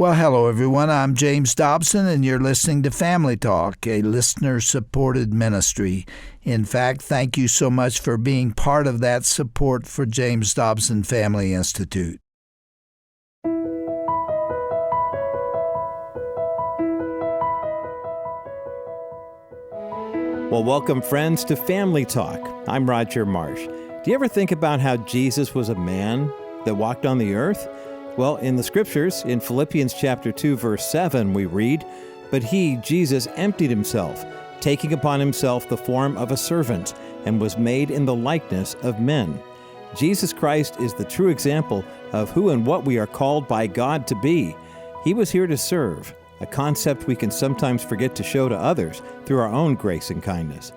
Well, hello, everyone. I'm James Dobson, and you're listening to Family Talk, a listener-supported ministry. In fact, thank you so much for being part of that support for James Dobson Family Institute. Well, welcome, friends, to Family Talk. I'm Roger Marsh. Do you ever think about how Jesus was a man that walked on the earth? Well, in the Scriptures, in Philippians chapter 2, verse 7, we read, "But he, Jesus, emptied himself, taking upon himself the form of a servant, and was made in the likeness of men." Jesus Christ is the true example of who and what we are called by God to be. He was here to serve, a concept we can sometimes forget to show to others through our own grace and kindness.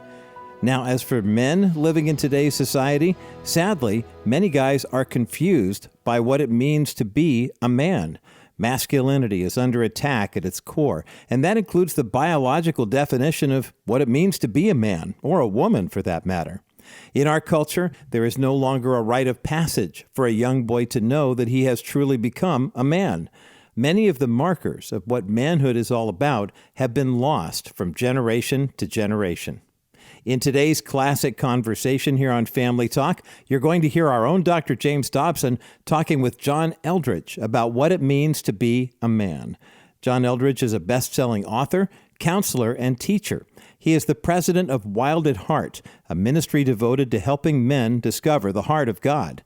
Now, as for men living in today's society, sadly, many guys are confused by what it means to be a man. Masculinity is under attack at its core, and that includes the biological definition of what it means to be a man, or a woman for that matter. In our culture, there is no longer a rite of passage for a young boy to know that he has truly become a man. Many of the markers of what manhood is all about have been lost from generation to generation. In today's classic conversation here on Family Talk, you're going to hear our own Dr. James Dobson talking with John Eldredge about what it means to be a man. John Eldredge is a best-selling author, counselor, and teacher. He is the president of Wilded Heart, a ministry devoted to helping men discover the heart of God.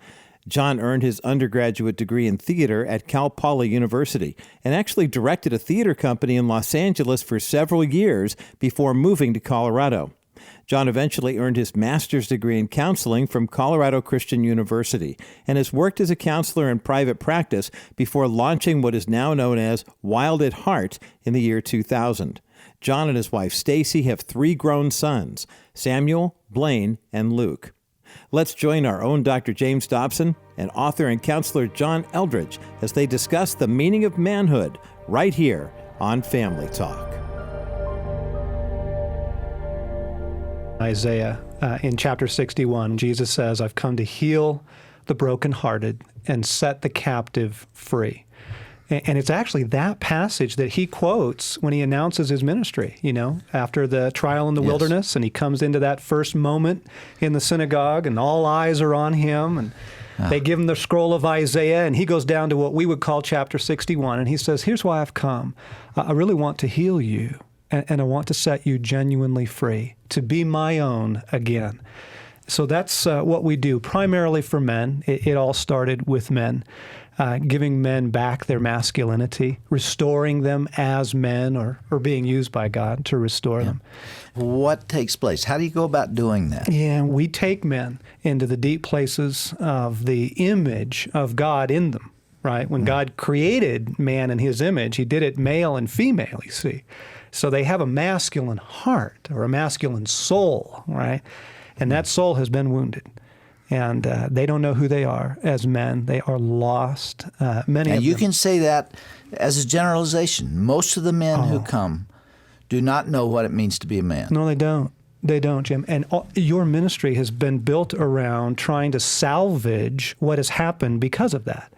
John earned his undergraduate degree in theater at Cal Poly University and actually directed a theater company in Los Angeles for several years before moving to Colorado. John eventually earned his master's degree in counseling from Colorado Christian University and has worked as a counselor in private practice before launching what is now known as Wilded Heart in the year 2000. John and his wife Stasi have 3 grown sons, Samuel, Blaine, and Luke. Let's join our own Dr. James Dobson and author and counselor John Eldredge as they discuss the meaning of manhood right here on Family Talk. Isaiah, in chapter 61, Jesus says, "I've come to heal the brokenhearted and set the captive free." And it's actually that passage that he quotes when he announces his ministry, after the trial in the wilderness, and he comes into that first moment in the synagogue, and all eyes are on him, and they give him the scroll of Isaiah, and he goes down to what we would call chapter 61, and he says, "Here's why I've come. I really want to heal you, and I want to set you genuinely free, to be my own again." So that's what we do, primarily for men. It all started with men, giving men back their masculinity, restoring them as men, or being used by God to restore them. What takes place? How do you go about doing that? Yeah, we take men into the deep places of the image of God in them, right? When God created man in his image, he did it male and female, you see. So they have a masculine heart or a masculine soul, right? And that soul has been wounded. And they don't know who they are as men. They are lost. Many of them. You can say that as a generalization. Most of the men who come do not know what it means to be a man. No, they don't. They don't, Jim. And your ministry has been built around trying to salvage what has happened because of that.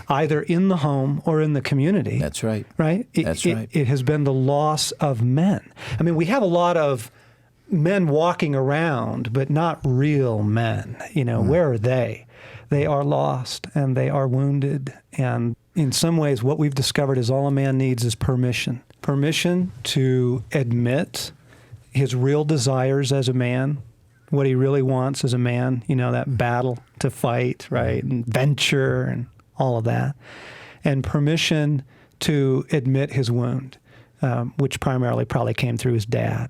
Either in the home or in the community. That's right. Right? That's right. It has been the loss of men. I mean, we have a lot of men walking around, but not real men. Where are they? They are lost, and they are wounded. And in some ways, what we've discovered is all a man needs is permission. Permission to admit his real desires as a man, what he really wants as a man, that battle to fight, right? And venture and all of that, and permission to admit his wound, which primarily probably came through his dad,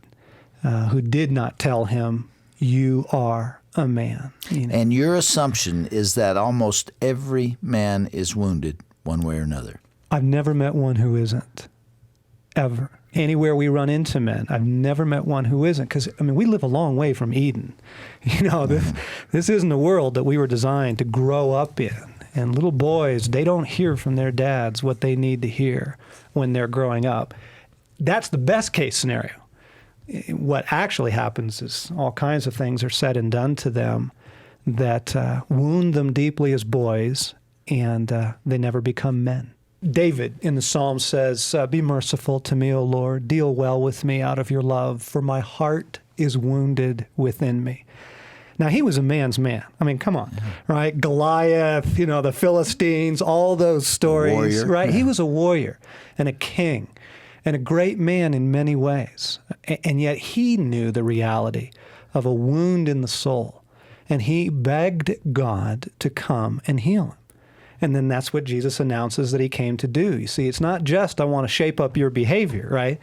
who did not tell him, "You are a man." And your assumption is that almost every man is wounded one way or another. I've never met one who isn't, ever. Anywhere we run into men, I've never met one who isn't, because, we live a long way from Eden. This isn't a world that we were designed to grow up in. And little boys, they don't hear from their dads what they need to hear when they're growing up. That's the best case scenario. What actually happens is all kinds of things are said and done to them that wound them deeply as boys, and they never become men. David in the Psalm says, be merciful to me, O Lord. Deal well with me out of your love, for my heart is wounded within me. Now, he was a man's man. I mean, come on, right? Goliath, the Philistines, all those stories, Warrior. right? Yeah. He was a warrior and a king and a great man in many ways. And yet he knew the reality of a wound in the soul. And he begged God to come and heal him. And then that's what Jesus announces that he came to do. You see, it's not just, I want to shape up your behavior, right?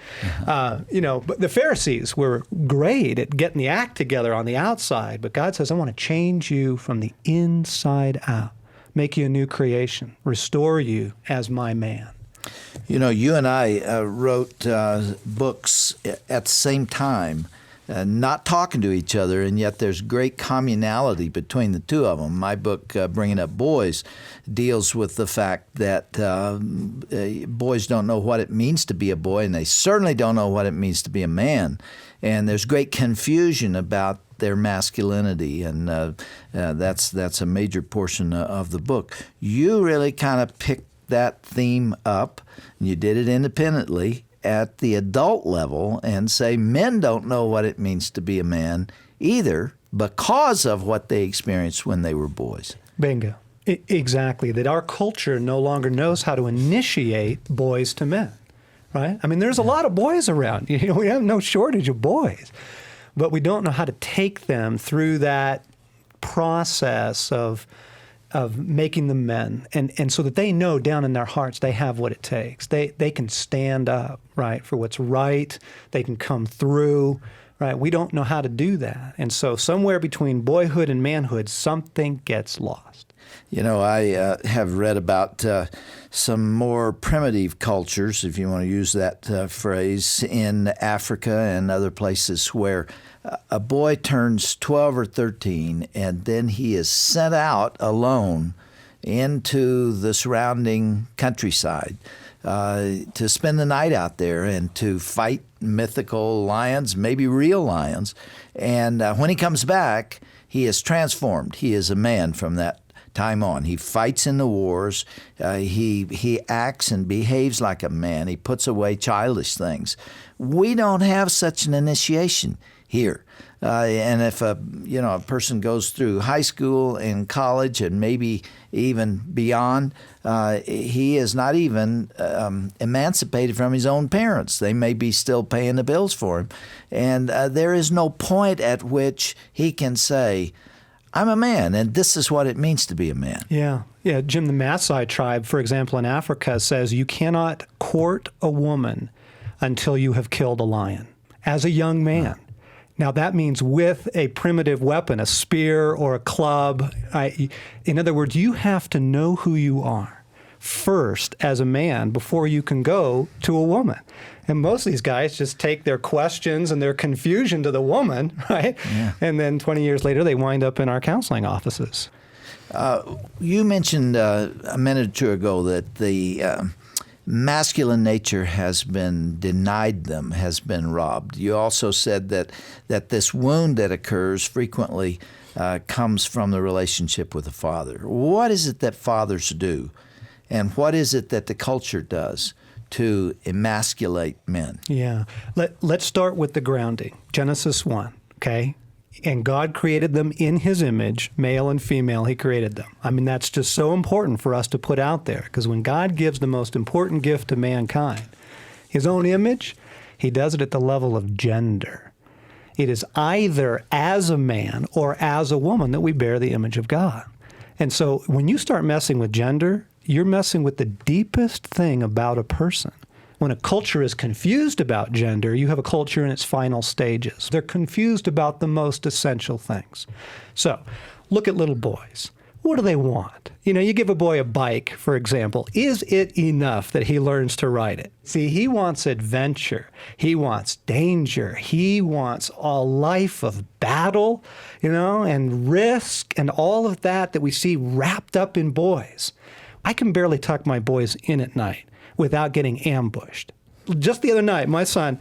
But the Pharisees were great at getting the act together on the outside. But God says, I want to change you from the inside out, make you a new creation, restore you as my man. You and I wrote books at the same time, not talking to each other, and yet there's great communality between the two of them. My book, Bringing Up Boys, deals with the fact that boys don't know what it means to be a boy, and they certainly don't know what it means to be a man. And there's great confusion about their masculinity, and that's a major portion of the book. You really kind of picked that theme up, and you did it independently at the adult level and say men don't know what it means to be a man either because of what they experienced when they were boys. Bingo. Exactly. That our culture no longer knows how to initiate boys to men, right? I mean, there's a lot of boys around. We have no shortage of boys, but we don't know how to take them through that process of making them men, and so that they know down in their hearts they have what it takes. They can stand up, right, for what's right. They can come through, right? We don't know how to do that. And so somewhere between boyhood and manhood, something gets lost. I have read about some more primitive cultures, if you want to use that phrase, in Africa and other places where a boy turns 12 or 13 and then he is sent out alone into the surrounding countryside to spend the night out there and to fight mythical lions, maybe real lions. And when he comes back, he is transformed. He is a man from that time on. He fights in the wars. He acts and behaves like a man. He puts away childish things. We don't have such an initiation here. And if a person goes through high school and college and maybe even beyond, he is not even emancipated from his own parents. They may be still paying the bills for him. And there is no point at which he can say, I'm a man, and this is what it means to be a man. Yeah. Jim, the Maasai tribe, for example, in Africa says you cannot court a woman until you have killed a lion as a young man. Now, that means with a primitive weapon, a spear or a club. In other words, you have to know who you are first as a man before you can go to a woman. And most of these guys just take their questions and their confusion to the woman, right? Yeah. And then 20 years later, they wind up in our counseling offices. You mentioned a minute or two ago that the masculine nature has been denied them, has been robbed. You also said that this wound that occurs frequently comes from the relationship with the father. What is it that fathers do, and what is it that the culture does to emasculate men? Yeah. Let's start with the grounding. Genesis 1, okay? And God created them in his image, male and female, he created them. I mean, that's just so important for us to put out there, because when God gives the most important gift to mankind, his own image, he does it at the level of gender. It is either as a man or as a woman that we bear the image of God. And so when you start messing with gender, you're messing with the deepest thing about a person. When a culture is confused about gender, you have a culture in its final stages. They're confused about the most essential things. So look at little boys. What do they want? You give a boy a bike, for example. Is it enough that he learns to ride it? See, he wants adventure. He wants danger. He wants a life of battle, and risk and all of that we see wrapped up in boys. I can barely tuck my boys in at night without getting ambushed. Just the other night, my son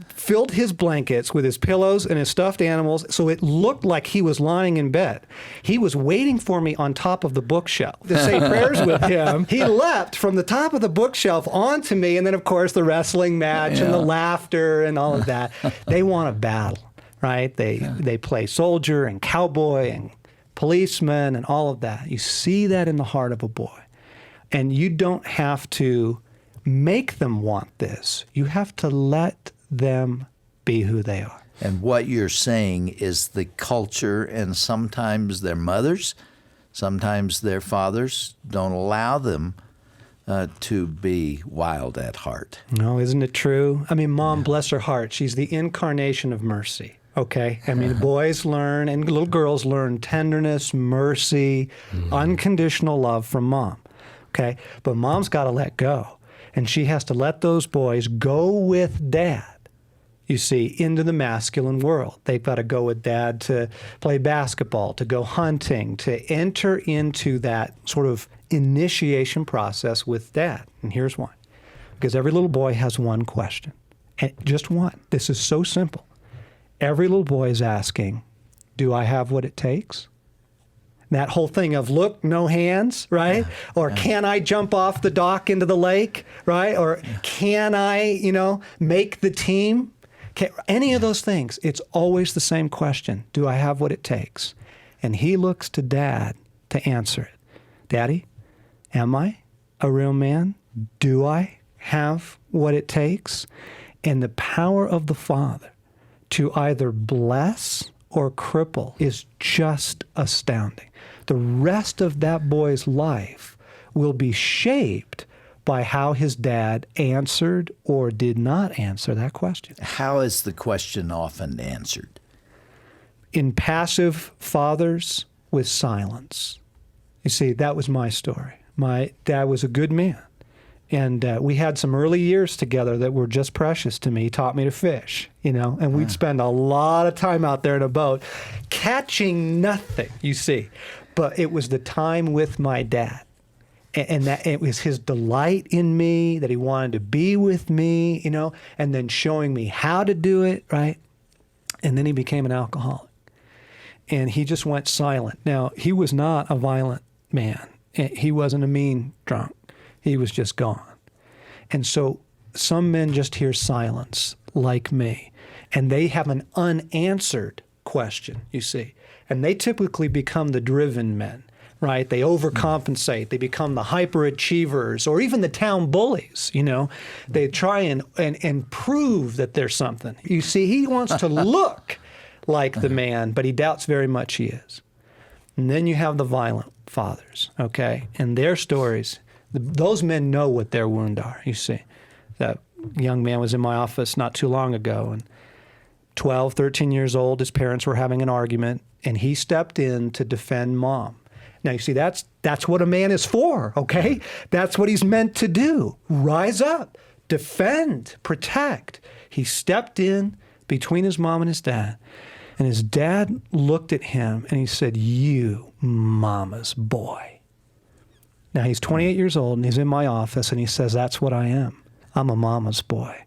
filled his blankets with his pillows and his stuffed animals, so it looked like he was lying in bed. He was waiting for me on top of the bookshelf to say prayers with him. He leapt from the top of the bookshelf onto me, and then, of course, the wrestling match and the laughter and all of that. They want a battle, right? They play soldier and cowboy and policeman and all of that. You see that in the heart of a boy. And you don't have to make them want this. You have to let them be who they are. And what you're saying is the culture, and sometimes their mothers, sometimes their fathers, don't allow them to be wild at heart. No, isn't it true? I mean, Mom, bless her heart, she's the incarnation of mercy. Okay? I mean, boys learn and little girls learn tenderness, mercy, unconditional love from Mom. Okay? But Mom's got to let go. And she has to let those boys go with Dad, you see, into the masculine world. They've got to go with Dad to play basketball, to go hunting, to enter into that sort of initiation process with Dad. And here's why. Because every little boy has one question. And just one. This is so simple. Every little boy is asking, do I have what it takes? That whole thing of, look, no hands, right? Or can I jump off the dock into the lake, right? Or can I, make the team? Any of those things, it's always the same question. Do I have what it takes? And he looks to Dad to answer it. Daddy, am I a real man? Do I have what it takes? And the power of the Father to either bless or cripple is just astounding. The rest of that boy's life will be shaped by how his dad answered or did not answer that question. How is the question often answered? In passive fathers, with silence. You see, that was my story. My dad was a good man. And we had some early years together that were just precious to me. He taught me to fish, and we'd spend a lot of time out there in a boat catching nothing, you see. But it was the time with my dad. And that it was his delight in me, that he wanted to be with me, and then showing me how to do it, right? And then he became an alcoholic. And he just went silent. Now, he was not a violent man. He wasn't a mean drunk. He was just gone. And so some men just hear silence, like me, and they have an unanswered question, you see. And they typically become the driven men, right? They overcompensate. They become the hyperachievers or even the town bullies, They try and prove that they're something. You see, he wants to look like the man, but he doubts very much he is. And then you have the violent fathers, okay? And their stories, those men know what their wounds are, you see. That young man was in my office not too long ago, and 12, 13 years old, his parents were having an argument, and he stepped in to defend Mom. Now, you see, that's what a man is for, okay? That's what he's meant to do. Rise up, defend, protect. He stepped in between his mom and his dad, and his dad looked at him, and he said, "You, mama's boy." Now, he's 28 years old, and he's in my office, and he says, "That's what I am. I'm a mama's boy."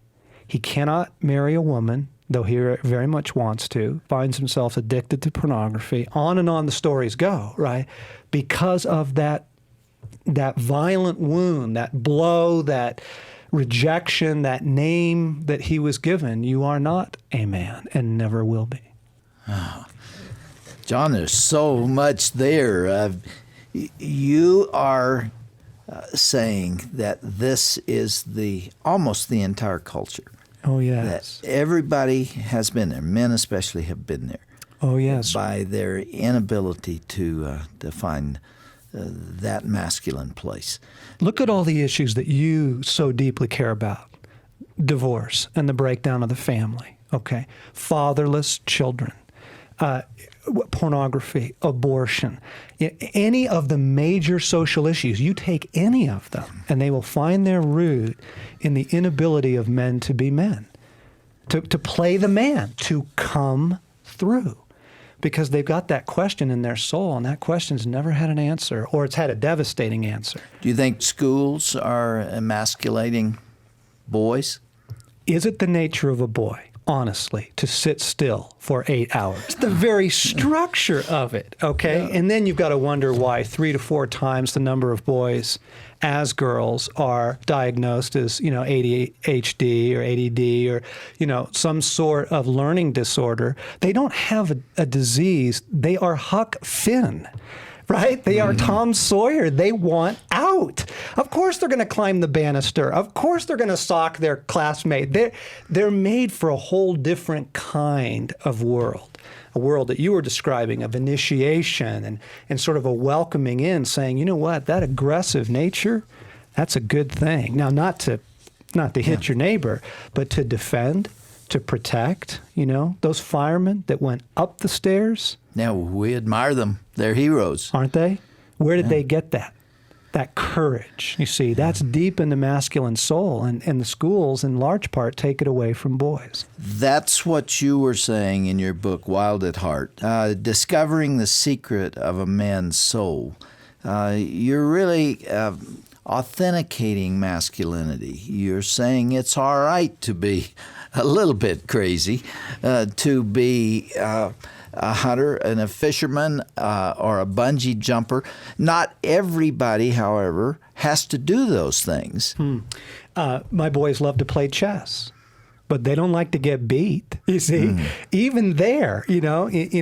He cannot marry a woman, though he very much wants to, finds himself addicted to pornography. On and on the stories go, right? Because of that violent wound, that blow, that rejection, that name that he was given. You are not a man and never will be. Oh. John, there's so much there. You are saying that this is almost the entire culture. Oh, yes. That everybody has been there. Men especially have been there. Oh, yes. By their inability to find that masculine place. Look at all the issues that you so deeply care about. Divorce and the breakdown of the family, okay? Fatherless children. Pornography, abortion, any of the major social issues, you take any of them, and they will find their root in the inability of men to be men, to play the man, to come through. Because they've got that question in their soul, and that question's never had an answer, or it's had a devastating answer. Do you think schools are emasculating boys? Is it the nature of a boy, honestly, to sit still for 8 hours? The very structure of it, okay? Yeah. And then you've got to wonder why 3 to 4 times the number of boys as girls are diagnosed as, ADHD or ADD or, some sort of learning disorder. They don't have a disease. They are Huck Finn. Right? They are Tom Sawyer. They want out. Of course they're going to climb the banister. Of course they're going to sock their classmate. They're made for a whole different kind of world, a world that you were describing of initiation and sort of a welcoming in, saying, you know what, that aggressive nature, that's a good thing. Now, not to hit your neighbor, but to defend, to protect, those firemen that went up the stairs. Now, we admire them. They're heroes. Aren't they? Where did they get that? That courage. You see, that's deep in the masculine soul, and the schools, in large part, take it away from boys. That's what you were saying in your book, Wild at Heart, discovering the secret of a man's soul. You're really authenticating masculinity. You're saying it's all right to be a little bit crazy, to be a hunter and a fisherman or a bungee jumper. Not everybody, however, has to do those things. My boys love to play chess, but they don't like to get beat. You see, even there, in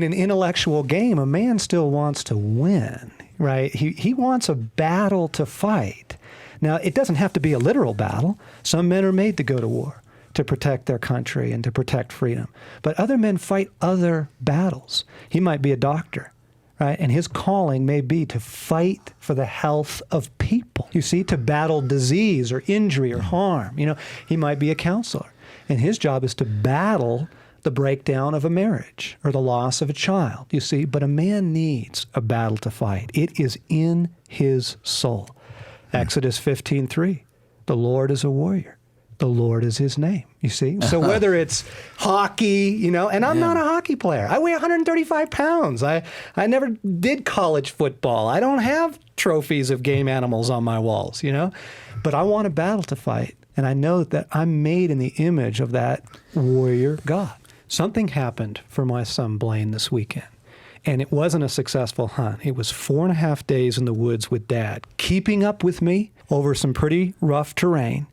an intellectual game, a man still wants to win, right? He wants a battle to fight. Now, it doesn't have to be a literal battle. Some men are made to go to war to protect their country and to protect freedom. But other men fight other battles. He might be a doctor, right? And his calling may be to fight for the health of people. You see, to battle disease or injury or harm. He might be a counselor. And his job is to battle the breakdown of a marriage or the loss of a child, you see. But a man needs a battle to fight. It is in his soul. Exodus 15:3, the Lord is a warrior. The Lord is his name, you see? So whether it's hockey, and I'm not a hockey player. I weigh 135 pounds. I never did college football. I don't have trophies of game animals on my walls, But I want a battle to fight. And I know that I'm made in the image of that warrior God. Something happened for my son Blaine this weekend. And it wasn't a successful hunt. It was 4.5 days in the woods with Dad, keeping up with me over some pretty rough terrain,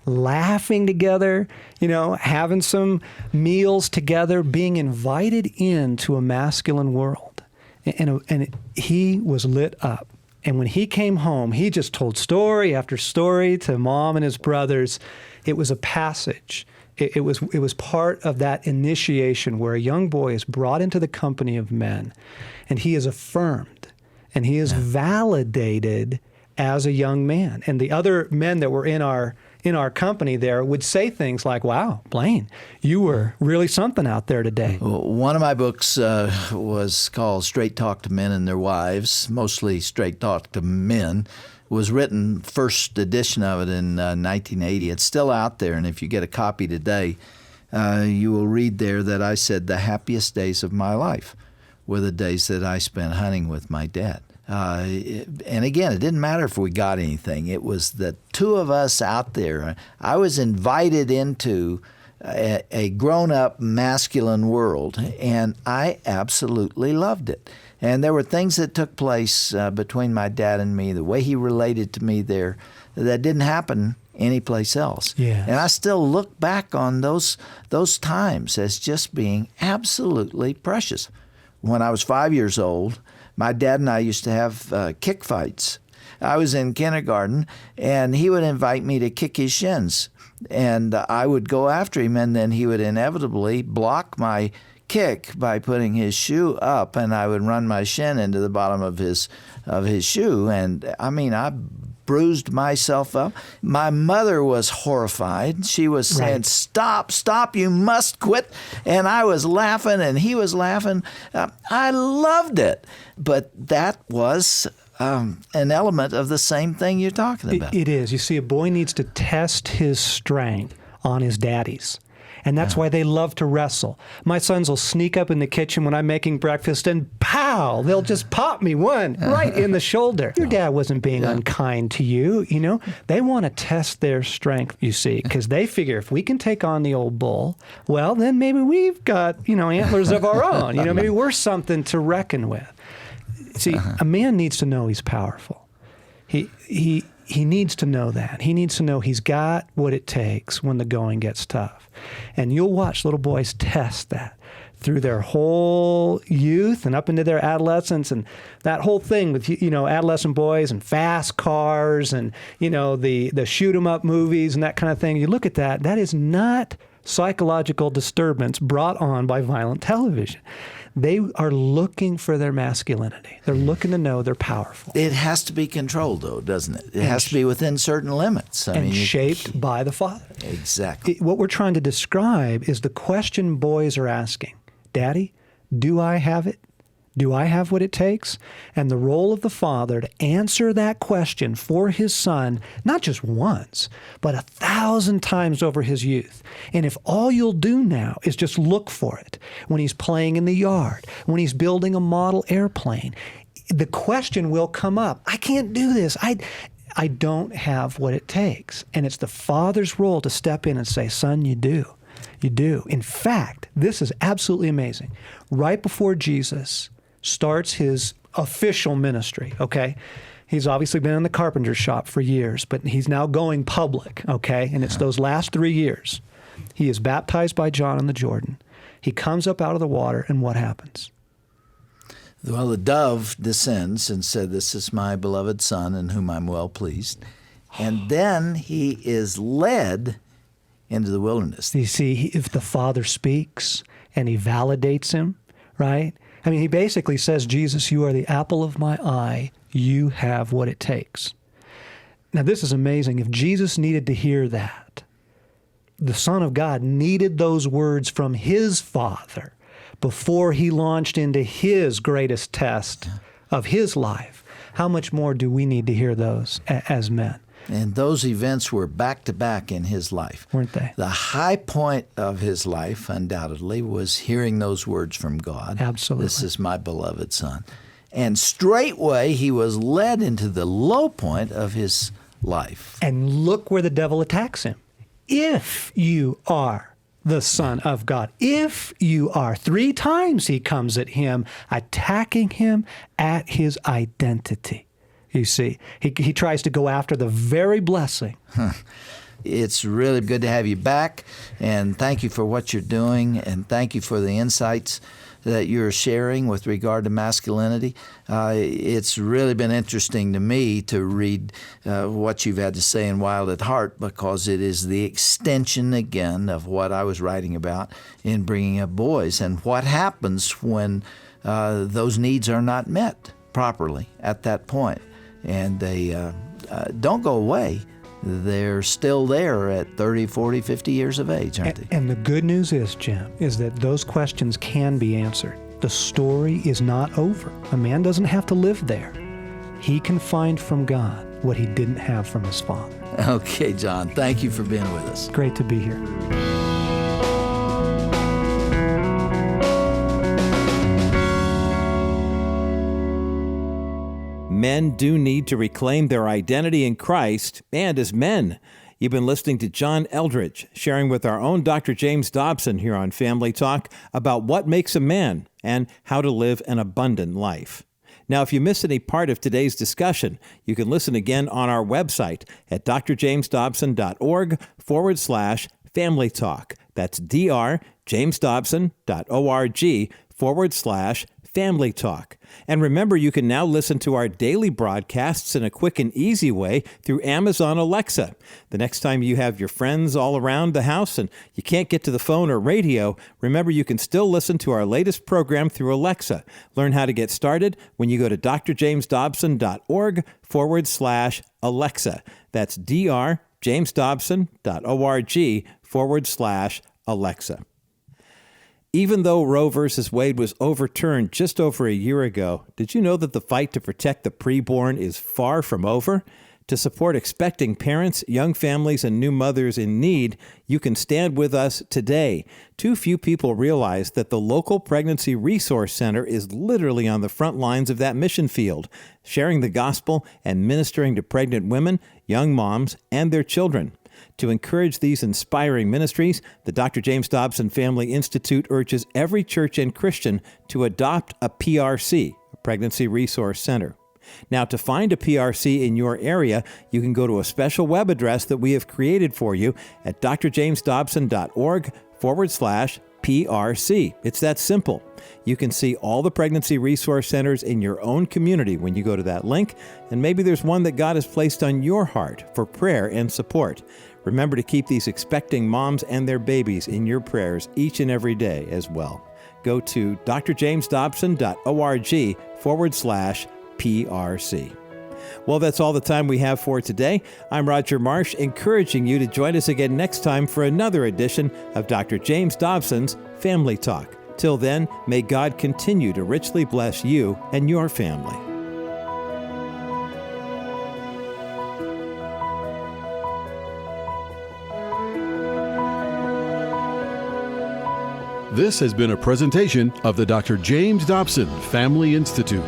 laughing together, having some meals together, being invited into a masculine world. And he was lit up. And when he came home, he just told story after story to Mom and his brothers. It was a passage. It was part of that initiation where a young boy is brought into the company of men, and he is affirmed, and he is validated as a young man. And the other men that were in our company there would say things like, wow, Blaine, you were really something out there today. One of my books was called Straight Talk to Men and Their Wives, mostly Straight Talk to Men. Was written, first edition of it in 1980. It's still out there, and if you get a copy today, you will read there that I said the happiest days of my life were the days that I spent hunting with my dad. And again, it didn't matter if we got anything. It was the two of us out there. I was invited into a grown-up masculine world, and I absolutely loved it. And there were things that took place between my dad and me, the way he related to me there, that didn't happen anyplace else. Yes. And I still look back on those times as just being absolutely precious. When I was 5 years old, my dad and I used to have kick fights. I was in kindergarten, and he would invite me to kick his shins. And I would go after him, and then he would inevitably block my kick by putting his shoe up, and I would run my shin into the bottom of his shoe. And I bruised myself up. My mother was horrified. She was saying, stop, you must quit. And I was laughing, and he was laughing. I loved it. But that was an element of the same thing you're talking about. It is. You see, a boy needs to test his strength on his daddies. And that's why they love to wrestle. My sons will sneak up in the kitchen when I'm making breakfast and pow, they'll just pop me one right in the shoulder. Your dad wasn't being unkind to you, you know. They want to test their strength, you see, because they figure if we can take on the old bull, well, then maybe we've got, you know, antlers of our own. You know, maybe we're something to reckon with. See, a man needs to know he's powerful. He needs to know that. He needs to know he's got what it takes when the going gets tough. And you'll watch little boys test that through their whole youth and up into their adolescence, and that whole thing with, you know, adolescent boys and fast cars and, you know, the shoot 'em up movies and that kind of thing. You look at that, that is not psychological disturbance brought on by violent television. They are looking for their masculinity. They're looking to know they're powerful. It has to be controlled, though, doesn't it? It has to be within certain limits. I mean, shaped by the father. Exactly. What we're trying to describe is the question boys are asking. Daddy, do I have it? Do I have what it takes? And the role of the father to answer that question for his son, not just once, but 1,000 times over his youth. And if all you'll do now is just look for it when he's playing in the yard, when he's building a model airplane, the question will come up. I can't do this. I don't have what it takes. And it's the father's role to step in and say, son, you do. You do. In fact, this is absolutely amazing. Right before Jesus starts his official ministry, okay? He's obviously been in the carpenter shop for years, but he's now going public, okay? And it's those last 3 years. He is baptized by John in the Jordan. He comes up out of the water, and what happens? Well, the dove descends and said, "This is my beloved son in whom I'm well pleased." And then he is led into the wilderness. You see, if the Father speaks and he validates him, right? I mean, he basically says, Jesus, you are the apple of my eye. You have what it takes. Now, this is amazing. If Jesus needed to hear that, the Son of God needed those words from his Father before he launched into his greatest test of his life. How much more do we need to hear those as men? And those events were back-to-back in his life. Weren't they? The high point of his life, undoubtedly, was hearing those words from God. Absolutely. This is my beloved son. And straightway, he was led into the low point of his life. And look where the devil attacks him. If you are the Son of God, if you are, 3 times he comes at him, attacking him at his identity. You see, he tries to go after the very blessing. It's really good to have you back, and thank you for what you're doing, and thank you for the insights that you're sharing with regard to masculinity. It's really been interesting to me to read what you've had to say in Wild at Heart, because it is the extension again of what I was writing about in bringing up boys, and what happens when those needs are not met properly at that point. And they don't go away. They're still there at 30, 40, 50 years of age, aren't they? And the good news is, Jim, is that those questions can be answered. The story is not over. A man doesn't have to live there. He can find from God what he didn't have from his father. Okay, John, thank you for being with us. Great to be here. Men do need to reclaim their identity in Christ, and as men. You've been listening to John Eldredge, sharing with our own Dr. James Dobson here on Family Talk about what makes a man and how to live an abundant life. Now, if you missed any part of today's discussion, you can listen again on our website at drjamesdobson.org/Family Talk. That's drjamesdobson.org/Family Talk. And remember, you can now listen to our daily broadcasts in a quick and easy way through Amazon Alexa. The next time you have your friends all around the house and you can't get to the phone or radio, remember you can still listen to our latest program through Alexa. Learn how to get started when you go to drjamesdobson.org/Alexa. That's drjamesdobson.org/Alexa. Even though Roe v. Wade was overturned just over a year ago, did you know that the fight to protect the preborn is far from over? To support expecting parents, young families, and new mothers in need, you can stand with us today. Too few people realize that the local Pregnancy Resource Center is literally on the front lines of that mission field, sharing the gospel and ministering to pregnant women, young moms, and their children. To encourage these inspiring ministries, the Dr. James Dobson Family Institute urges every church and Christian to adopt a PRC, a Pregnancy Resource Center. Now, to find a PRC in your area, you can go to a special web address that we have created for you at drjamesdobson.org/PRC. It's that simple. You can see all the pregnancy resource centers in your own community when you go to that link, and maybe there's one that God has placed on your heart for prayer and support. Remember to keep these expecting moms and their babies in your prayers each and every day as well. Go to drjamesdobson.org/PRC. Well, that's all the time we have for today. I'm Roger Marsh, encouraging you to join us again next time for another edition of Dr. James Dobson's Family Talk. Till then, may God continue to richly bless you and your family. This has been a presentation of the Dr. James Dobson Family Institute.